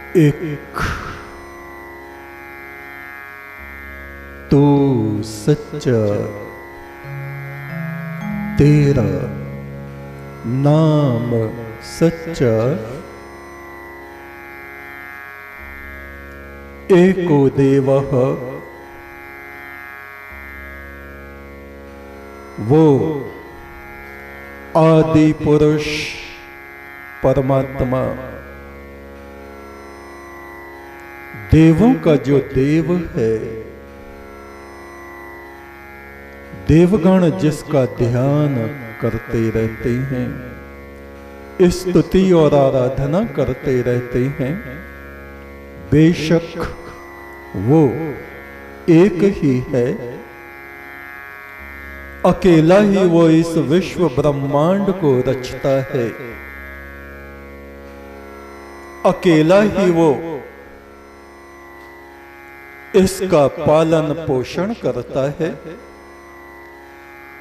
एक तू सच्चा, तेरा नाम सच्चा, एको देवः वो आदि पुरुष परमात्मा, देवों का जो देव है, देवगण जिसका ध्यान करते रहते हैं, स्तुति और आराधना करते रहते हैं, बेशक वो एक ही है। अकेला ही वो इस विश्व ब्रह्मांड को रचता है, अकेला ही वो इसका पालन पोषण करता है,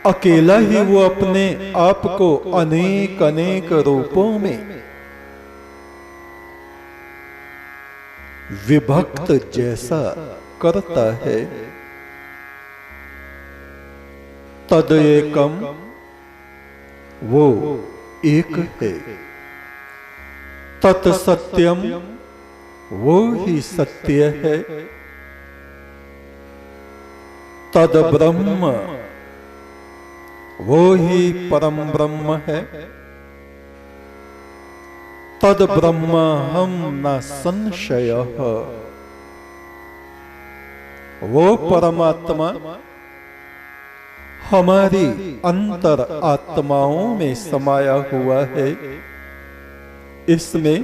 अकेला ही वो अपने आप को अनेक अनेक रूपों में विभक्त जैसा करता है। तद एकम वो एक है, तत् सत्यम वो ही सत्य है, तद ब्रह्म वो ही परम ब्रह्म है, तद ब्रह्म हम न संशय, वो परमात्मा हमारी अंतर आत्माओं में समाया हुआ है, इसमें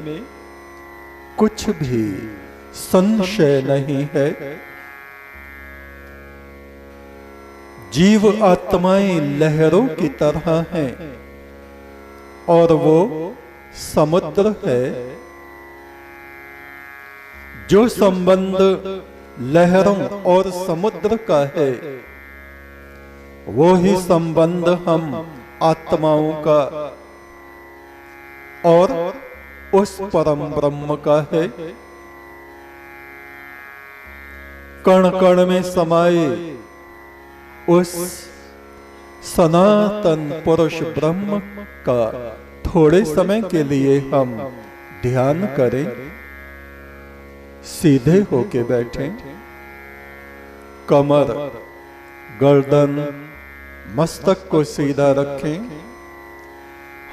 कुछ भी संशय नहीं है। जीव आत्माएं लहरों की तरह हैं और वो समुद्र है। जो संबंध लहरों और समुद्र का है, वो ही संबंध हम आत्माओं का और उस परम ब्रह्म का है। कण कण में समाये उस सनातन पुरुष ब्रह्म का थोड़े समय के लिए हम ध्यान करें। सीधे होके बैठें, कमर गर्दन मस्तक को सीधा रखें,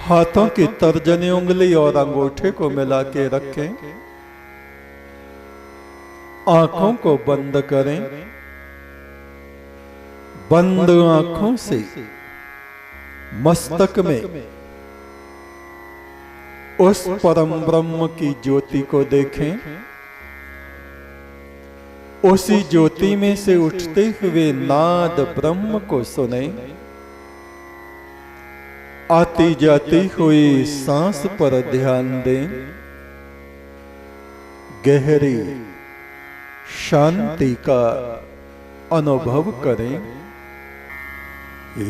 हाथों की तर्जनी उंगली और अंगूठे को मिला के रखें, आंखों को बंद करें। बंद आंखों से मस्तक में उस परम ब्रह्म की ज्योति को देखें। उसी ज्योति में से उठते हुए नाद ब्रह्म को सुने। आती जाती हुई सांस पर ध्यान दें। गहरी शांति का अनुभव करें। एक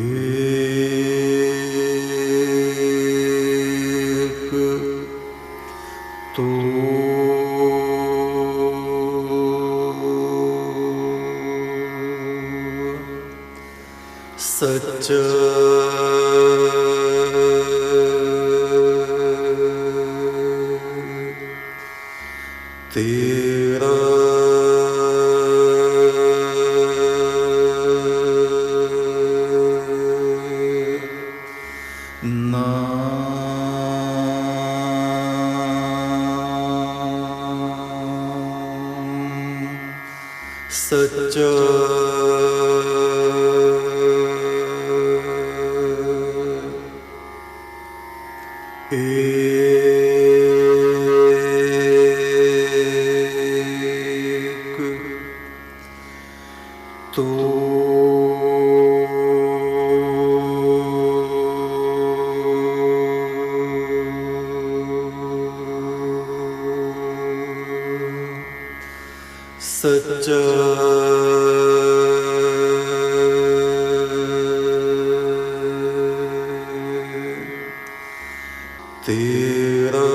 तो सच्चा, तेरा सच्चा, एक तो सच्चा, तेरा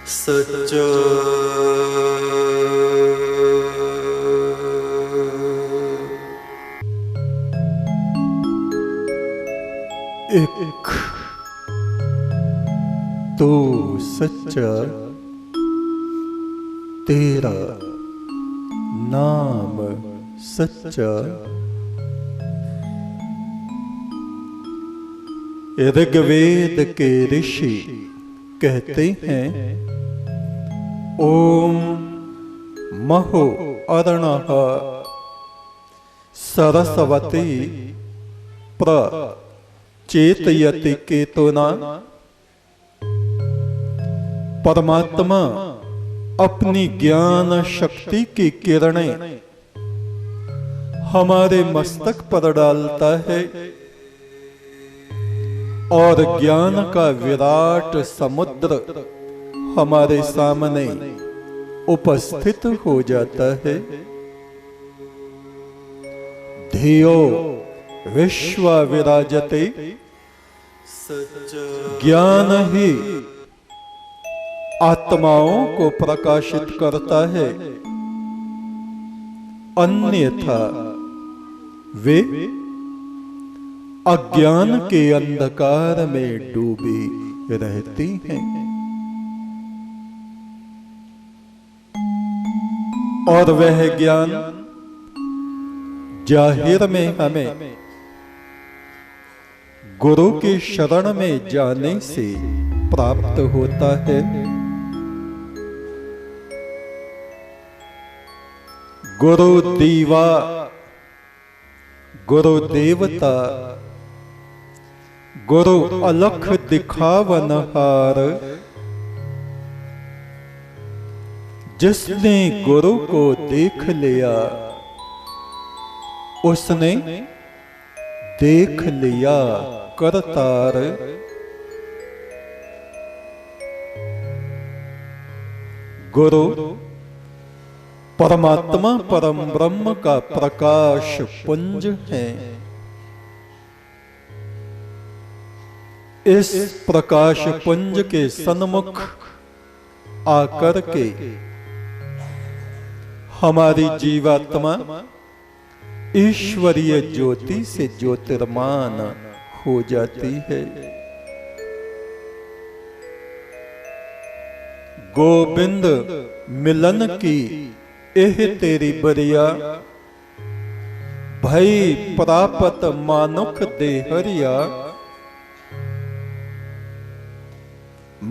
सच्चा एक तू सच्चा, तेरा नाम सच्चा। ऋग्वेद के ऋषि कहते हैं, ओम महो अरणः सरस्वती प्रचेतयति केतुना। परमात्मा अपनी ज्ञान शक्ति की किरणें हमारे मस्तक पर डालता है और ज्ञान का विराट समुद्र हमारे सामने उपस्थित हो जाता है। धियो विश्वा विराजते, ज्ञान ही आत्माओं को प्रकाशित करता है, अन्यथा वे अज्ञान के अंधकार में डूबी रहती हैं। और वह ज्ञान जाहिर में हमें गुरु की शरण में जाने से प्राप्त होता है। गुरु दीवा, गुरु देवता, गुरु अलख दिखावनहार। जिसने गुरु को देख लिया उसने देख लिया करतार। गुरु परमात्मा परम ब्रह्म का प्रकाश पुंज है। इस प्रकाश पुंज के सन्मुख आकर के हमारी जीवात्मा ईश्वरीय ज्योति से ज्योतिर्मान हो जाती है। गोविंद मिलन की एह तेरी बरिया, भई प्रापत मानुख देहरिया।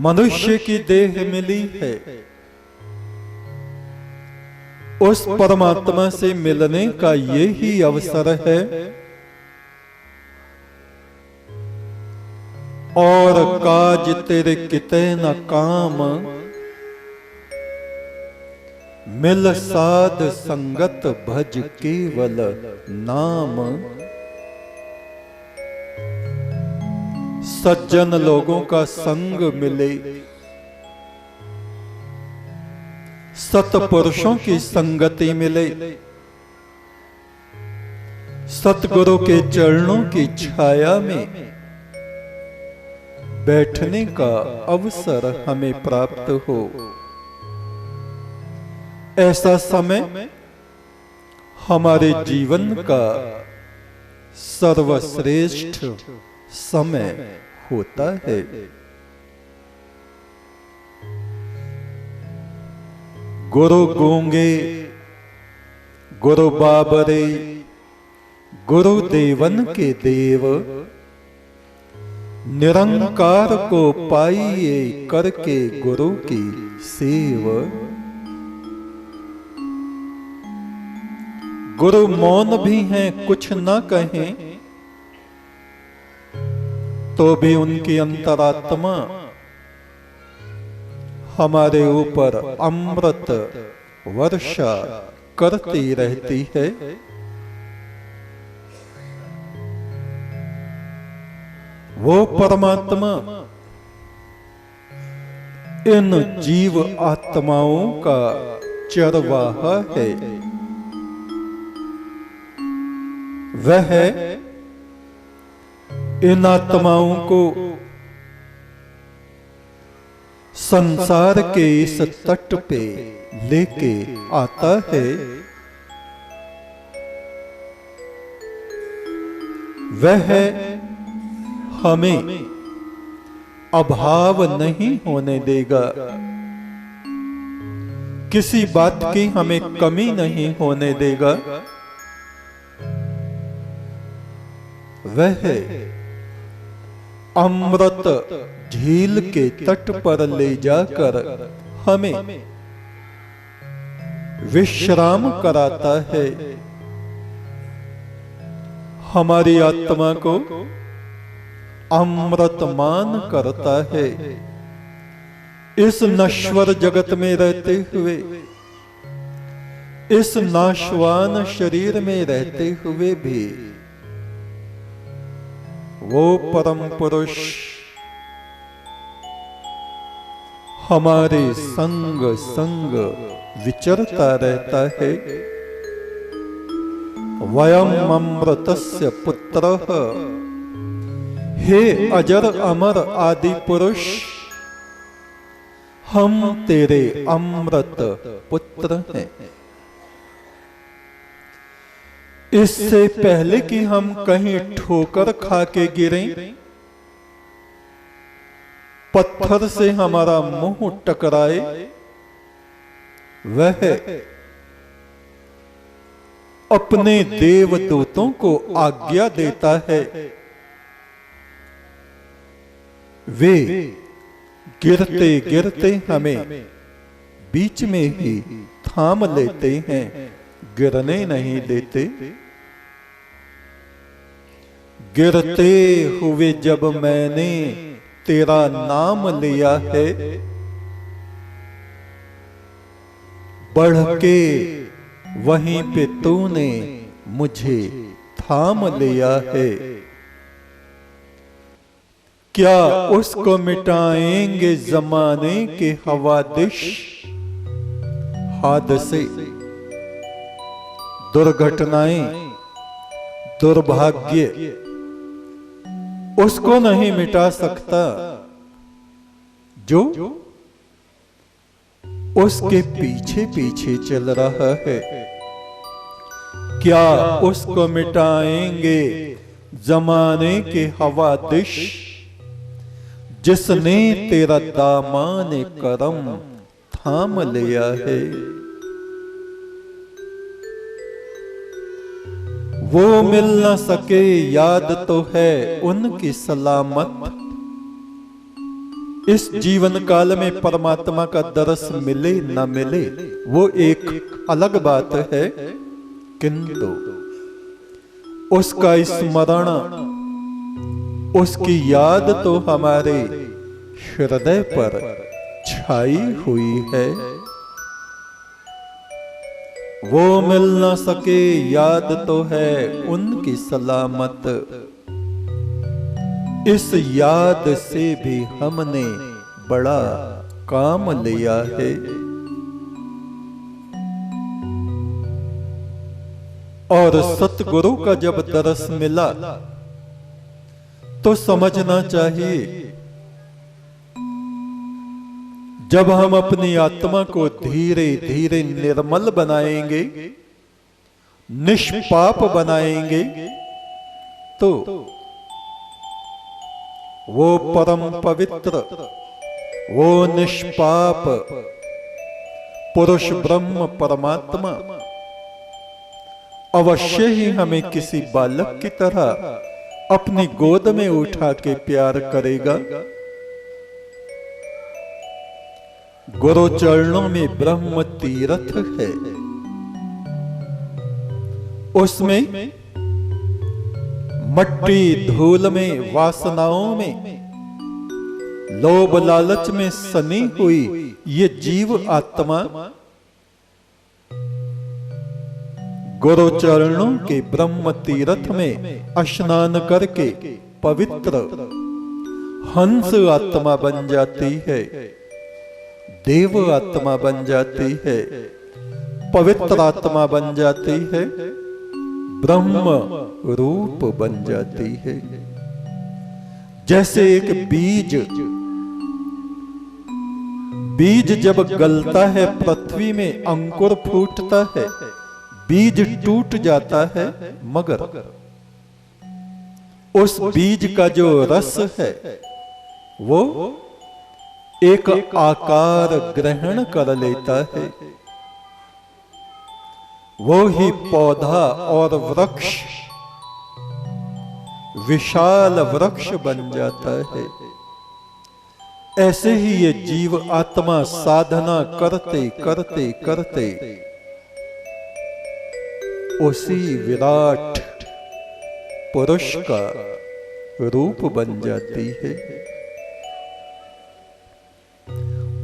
मनुष्य की देह मिली है, उस परमात्मा से मिलने का यही अवसर है। और काज तेरे किते न काम, मिल साध संगत भज केवल नाम। सज्जन लोगों का संग मिले, सतपुरुषों की संगति मिले, सतगुरु के चरणों की छाया में बैठने का अवसर हमें प्राप्त हो। ऐसा समय हमारे जीवन का सर्वश्रेष्ठ समय होता है। गुरु गूंगे, गुरु बाबरे, गुरु देवन के देव। निरंकार को पाइए करके गुरु की सेव। गुरु मौन भी हैं, कुछ न कहें, तो भी उनकी अंतरात्मा हमारे ऊपर अमृत वर्षा करती रहती है। वो परमात्मा इन जीव आत्माओं का चरवाहा है। वह इन आत्माओं को संसार के इस तट पे लेके आता है, वह हमें अभाव नहीं होने देगा, किसी बात की हमें कमी नहीं होने देगा। वह अमृत झील के तट पर ले जाकर हमें विश्राम कराता है, हमारी आत्मा को अमृतमान करता है। इस नश्वर जगत में रहते हुए, इस नाशवान शरीर में रहते हुए भी वो परम पुरुष हमारे संग संग विचरता रहता है। वयम अमृतस्य पुत्रः, हे अजर अमर आदि पुरुष, हम तेरे अमृत पुत्र हैं। इससे पहले कि हम कहीं ठोकर खा के गिरें, पत्थर से हमारा मुंह टकराए, वह अपने देवदूतों को आज्ञा देता है, वे गिरते गिरते हमें बीच में ही थाम लेते हैं, गिरने नहीं देते। गिरते हुए जब मैंने तेरा नाम लिया है, बढ़ के वहीं पे तूने मुझे थाम लिया है। क्या उसको मिटाएंगे जमाने के हवादिश, हादसे, दुर्घटनाएं, दुर्भाग्य, उसको नहीं मिटा सकता जो उसके पीछे पीछे चल रहा है। क्या उसको मिटाएंगे जमाने के हवादिश, जिसने तेरा दामन करम थाम लिया है। वो मिल न सके याद तो है उनकी सलामत। इस जीवन काल में परमात्मा का दर्श मिले न मिले वो एक अलग बात है, किंतु उसका स्मरण, उसकी याद तो हमारे हृदय पर छाई हुई है। वो मिल न सके याद तो है उनकी सलामत। इस याद से भी हमने बड़ा काम लिया है। और सतगुरु का जब दर्श मिला तो समझना चाहिए, जब हम अपनी आत्मा को धीरे धीरे निर्मल बनाएंगे, निष्पाप बनाएंगे, तो वो परम पवित्र, वो निष्पाप पुरुष ब्रह्म परमात्मा अवश्य ही हमें किसी बालक की तरह अपनी गोद में उठा के प्यार करेगा। गुरु चरणों में ब्रह्म तीर्थ है, उसमें मट्टी धूल में, वासनाओं में, लोभ लालच में सनी हुई ये जीव आत्मा गुरु चरणों के ब्रह्म तीर्थ में स्नान करके पवित्र हंस आत्मा बन जाती है, देव आत्मा बन जाती है, पवित्र आत्मा बन जाती है, ब्रह्म रूप बन जाती है। जैसे एक बीज बीज जब गलता है पृथ्वी में अंकुर फूटता है, बीज टूट जाता है, मगर उस बीज का जो रस है वो एक आकार ग्रहण कर लेता है। वो ही पौधा और वृक्ष विशाल वृक्ष बन जाता है। ऐसे ही ये जीव आत्मा साधना करते करते करते उसी विराट पुरुष का रूप बन जाती है।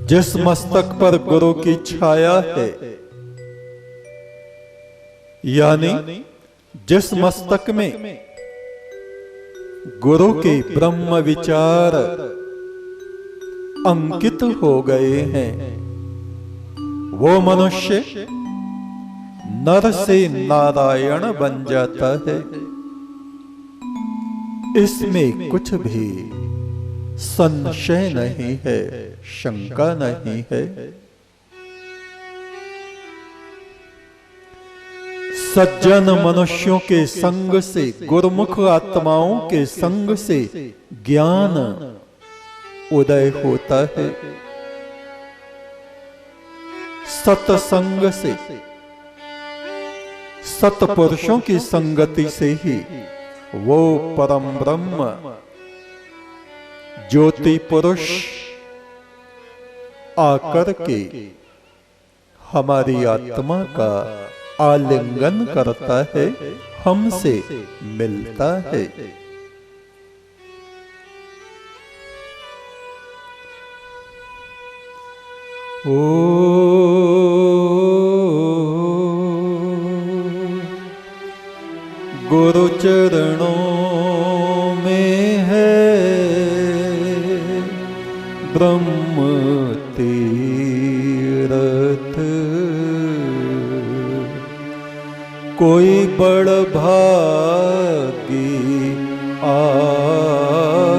जिस मस्तक पर गुरु की छाया है, यानी जिस मस्तक में गुरु के ब्रह्म विचार अंकित हो गए हैं, वो मनुष्य नर से नारायण बन जाता है। इसमें कुछ भी संशय नहीं है, शंका नहीं है। सज्जन मनुष्यों के संग से, गुरुमुख आत्माओं के संग से ज्ञान उदय होता है। सत्संग से, सत्पुरुषों की संगति से ही वो परम ब्रह्म ज्योति पुरुष आकर के हमारी आत्मा का आलिंगन करता है, हमसे मिलता है। ओ गुरु चरणों में है ब्रह्म तीरथ, कोई बड़ भागी आत्मा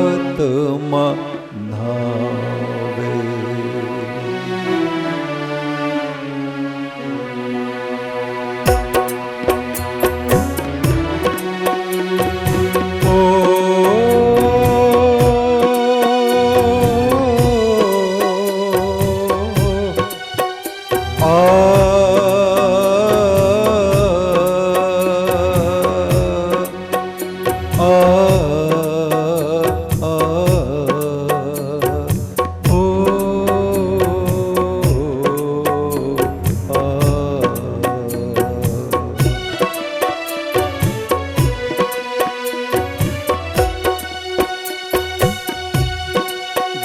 नावे।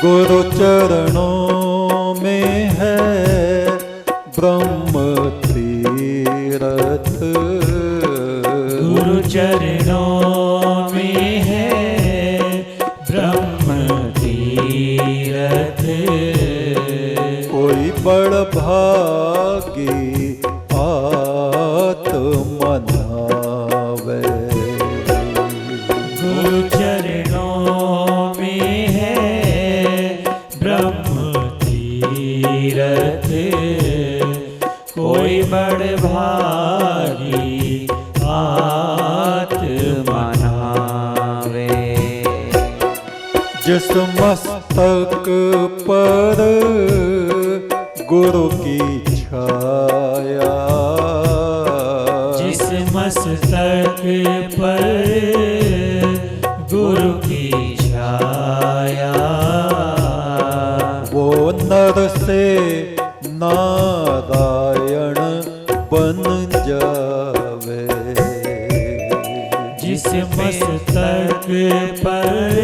गुरु चरणों में है ब्रह्म तीरथ, गुरु चरणों में है ब्रह्म तीरथ, कोई बड़ भागी आत्मा नावे। गुरु चरणों में है ब्रह्म तीरथ, कोई बड़ भागी आत्मा नावे। जिस मस्तक पर गुरु की छाया, जिस मस्तक पर गुरु की छाया, वो नर से नारायण बन जावे। जिस मस्तक पर